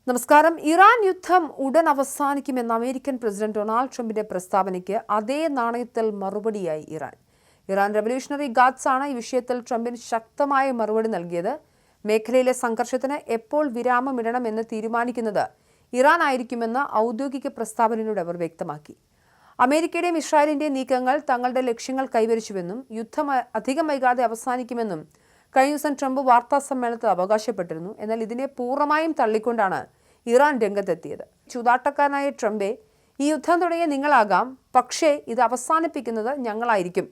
നമസ്കാരം. ഇറാൻ യുദ്ധം ഉടൻ അവസാനിക്കുമെന്ന അമേരിക്കൻ പ്രസിഡന്റ് ഡൊണാൾഡ് ട്രംപിന്റെ പ്രസ്താവനയ്ക്ക് അതേ നാണയത്തിൽ മറുപടിയായി ഇറാൻ റവല്യൂഷണറി ഗാർഡ്സ് ആണ് ഈ വിഷയത്തിൽ ട്രംപിന് ശക്തമായ മറുപടി നൽകിയത്. മേഖലയിലെ സംഘർഷത്തിന് എപ്പോൾ വിരാമമിടണമെന്ന് തീരുമാനിക്കുന്നത് ഇറാൻ ആയിരിക്കുമെന്ന് ഔദ്യോഗിക പ്രസ്താവനയിലൂടെ അവർ വ്യക്തമാക്കി. അമേരിക്കയുടെയും ഇസ്രായേലിന്റെയും നീക്കങ്ങൾ തങ്ങളുടെ ലക്ഷ്യങ്ങൾ കൈവരിച്ചുവെന്നും യുദ്ധം അധികം വൈകാതെ അവസാനിക്കുമെന്നും കഴിഞ്ഞ ദിവസം ട്രംപ് വാർത്താ സമ്മേളനത്തിൽ അവകാശപ്പെട്ടിരുന്നു. എന്നാൽ ഇതിനെ പൂർണ്ണമായും തള്ളിക്കൊണ്ടാണ് ഇറാൻ രംഗത്തെത്തിയത്. ചൂതാട്ടക്കാരനായ ട്രംപെ, ഈ യുദ്ധം തുടങ്ങിയ നിങ്ങളാകാം, പക്ഷേ ഇത് അവസാനിപ്പിക്കുന്നത് ഞങ്ങളായിരിക്കും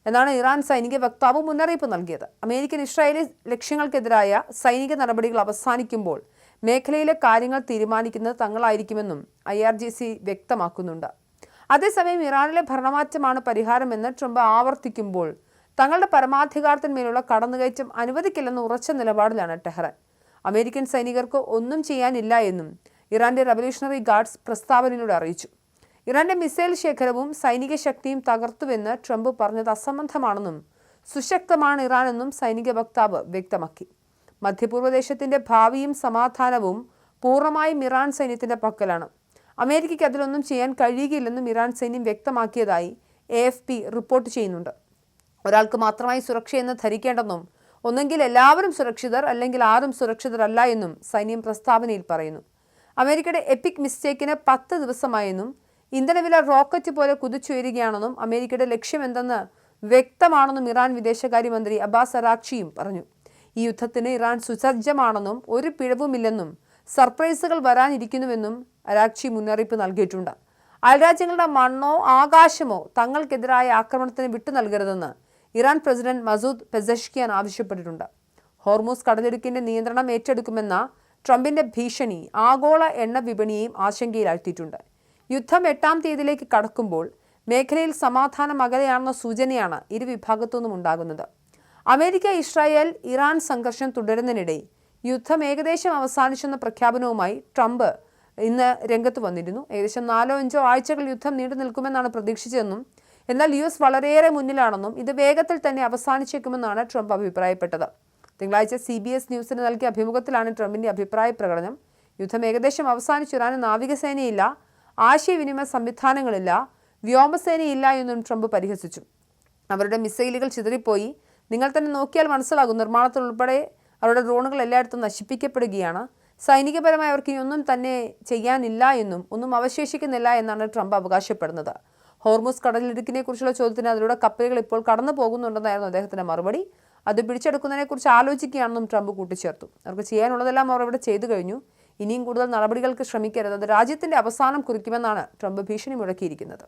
എന്നാണ് ഇറാൻ സൈനിക വക്താവ് മുന്നറിയിപ്പ് നൽകിയത്. അമേരിക്കൻ ഇസ്രായേലി ലക്ഷ്യങ്ങൾക്കെതിരായ സൈനിക നടപടികൾ അവസാനിക്കുമ്പോൾ മേഖലയിലെ കാര്യങ്ങൾ തീരുമാനിക്കുന്നത് തങ്ങളായിരിക്കുമെന്നും IRGC വ്യക്തമാക്കുന്നുണ്ട്. അതേസമയം ഇറാനിലെ ഭരണമാറ്റമാണ് പരിഹാരമെന്ന് ട്രംപ് ആവർത്തിക്കുമ്പോൾ തങ്ങളുടെ പരമാധികാരത്തിന്മേലുള്ള കടന്നുകയറ്റം അനുവദിക്കില്ലെന്ന് ഉറച്ച നിലപാടിലാണ് ടെഹ്റാൻ. അമേരിക്കൻ സൈനികർക്ക് ഒന്നും ചെയ്യാനില്ല എന്നും ഇറാന്റെ റവല്യൂഷണറി ഗാർഡ്സ് പ്രസ്താവനയിലൂടെ അറിയിച്ചു. ഇറാന്റെ മിസൈൽ ശേഖരവും സൈനിക ശക്തിയും തകർത്തുവെന്ന് ട്രംപ് പറഞ്ഞത് അസംബന്ധമാണെന്നും സുശക്തമാണ് ഇറാൻ എന്നും സൈനിക വക്താവ് വ്യക്തമാക്കി. മധ്യപൂർവ്വദേശത്തിന്റെ ഭാവിയും സമാധാനവും പൂർണ്ണമായും ഇറാൻ സൈന്യത്തിന്റെ പക്കലാണ്. അമേരിക്കയ്ക്ക് അതിലൊന്നും ചെയ്യാൻ കഴിയുകയില്ലെന്നും ഇറാൻ സൈന്യം വ്യക്തമാക്കിയതായി AFP റിപ്പോർട്ട് ചെയ്യുന്നുണ്ട്. ഒരാൾക്ക് മാത്രമായി സുരക്ഷയെന്ന് ധരിക്കേണ്ടെന്നും ഒന്നെങ്കിൽ എല്ലാവരും സുരക്ഷിതർ അല്ലെങ്കിൽ ആരും സുരക്ഷിതരല്ല എന്നും സൈന്യം പ്രസ്താവനയിൽ പറയുന്നു. അമേരിക്കയുടെ എപ്പിക് മിസ്റ്റേക്കിന് 10 ദിവസമായെന്നും ഇന്ധനവില റോക്കറ്റ് പോലെ കുതിച്ചുയരുകയാണെന്നും അമേരിക്കയുടെ ലക്ഷ്യം എന്തെന്ന് വ്യക്തമാണെന്നും ഇറാൻ വിദേശകാര്യമന്ത്രി അബ്ബാസ് അരാക്ചിയും പറഞ്ഞു. ഈ യുദ്ധത്തിന് ഇറാൻ സുസജ്ജമാണെന്നും ഒരു പിഴവുമില്ലെന്നും സർപ്രൈസുകൾ വരാനിരിക്കുന്നുവെന്നും അരാക്ചി മുന്നറിയിപ്പ് നൽകിയിട്ടുണ്ട്. അയൽരാജ്യങ്ങളുടെ മണ്ണോ ആകാശമോ തങ്ങൾക്കെതിരായ ആക്രമണത്തിന് വിട്ടു നൽകരുതെന്ന് ഇറാൻ പ്രസിഡന്റ് മസൂദ് പെസഷ്കിയാൻ ആവശ്യപ്പെട്ടിട്ടുണ്ട്. ഹോർമൂസ് കടലിടുക്കിന്റെ നിയന്ത്രണം ഏറ്റെടുക്കുമെന്ന ട്രംപിന്റെ ഭീഷണി ആഗോള എണ്ണ വിപണിയെയും ആശങ്കയിലാഴ്ത്തിയിട്ടുണ്ട്. യുദ്ധം 8-ാം തീയതിയിലേക്ക് കടക്കുമ്പോൾ മേഖലയിൽ സമാധാനം അകലെയാണെന്ന സൂചനയാണ് ഇരുവിഭാഗത്തുനിന്നും ഉണ്ടാകുന്നത്. അമേരിക്ക, ഇസ്രായേൽ, ഇറാൻ സംഘർഷം തുടരുന്നതിനിടെ യുദ്ധം ഏകദേശം അവസാനിച്ചെന്ന പ്രഖ്യാപനവുമായി ട്രംപ് ഇന്ന് രംഗത്ത് വന്നിരുന്നു. ഏകദേശം 4-5 ആഴ്ചകൾ യുദ്ധം നീണ്ടു നിൽക്കുമെന്നാണ് പ്രതീക്ഷിച്ചതെന്നും എന്നാൽ US വളരെയേറെ മുന്നിലാണെന്നും ഇത് വേഗത്തിൽ തന്നെ അവസാനിച്ചേക്കുമെന്നാണ് ട്രംപ് അഭിപ്രായപ്പെട്ടത്. തിങ്കളാഴ്ച CBS ന്യൂസിന് നൽകിയ അഭിമുഖത്തിലാണ് ട്രംപിന്റെ അഭിപ്രായ പ്രകടനം. യുദ്ധം ഏകദേശം അവസാനിച്ചു. ഇറാന് നാവികസേനയില്ല, ആശയവിനിമയ സംവിധാനങ്ങളില്ല, വ്യോമസേനയില്ല എന്നും ട്രംപ് പരിഹസിച്ചു. അവരുടെ മിസൈലുകൾ ചിതറിപ്പോയി. നിങ്ങൾ തന്നെ നോക്കിയാൽ മനസ്സിലാകും. നിർമ്മാണത്തിൽ ഉൾപ്പെടെ അവരുടെ ഡ്രോണുകൾ എല്ലായിടത്തും നശിപ്പിക്കപ്പെടുകയാണ്. സൈനികപരമായി അവർക്ക് ഒന്നും തന്നെ ചെയ്യാനില്ല എന്നും ഒന്നും അവശേഷിക്കുന്നില്ല എന്നാണ് ട്രംപ് അവകാശപ്പെടുന്നത്. ഹോർമൂസ് കടലിടുക്കിനെ കുറിച്ചുള്ള ചോദ്യത്തിന് അതിലൂടെ കപ്പലുകൾ ഇപ്പോൾ കടന്നു പോകുന്നുണ്ടെന്നായിരുന്നു അദ്ദേഹത്തിന്റെ മറുപടി. അത് പിടിച്ചെടുക്കുന്നതിനെക്കുറിച്ച് ആലോചിക്കുകയാണെന്നും ട്രംപ് കൂട്ടിച്ചേർത്തു. അവർക്ക് ചെയ്യാനുള്ളതെല്ലാം അവർ ഇവിടെ ചെയ്തു കഴിഞ്ഞു. ഇനിയും കൂടുതൽ നടപടികൾക്ക് ശ്രമിക്കരുത്. അത് രാജ്യത്തിന്റെ അവസാനം കുറിക്കുമെന്നാണ് ട്രംപ് ഭീഷണി മുഴക്കിയിരിക്കുന്നത്.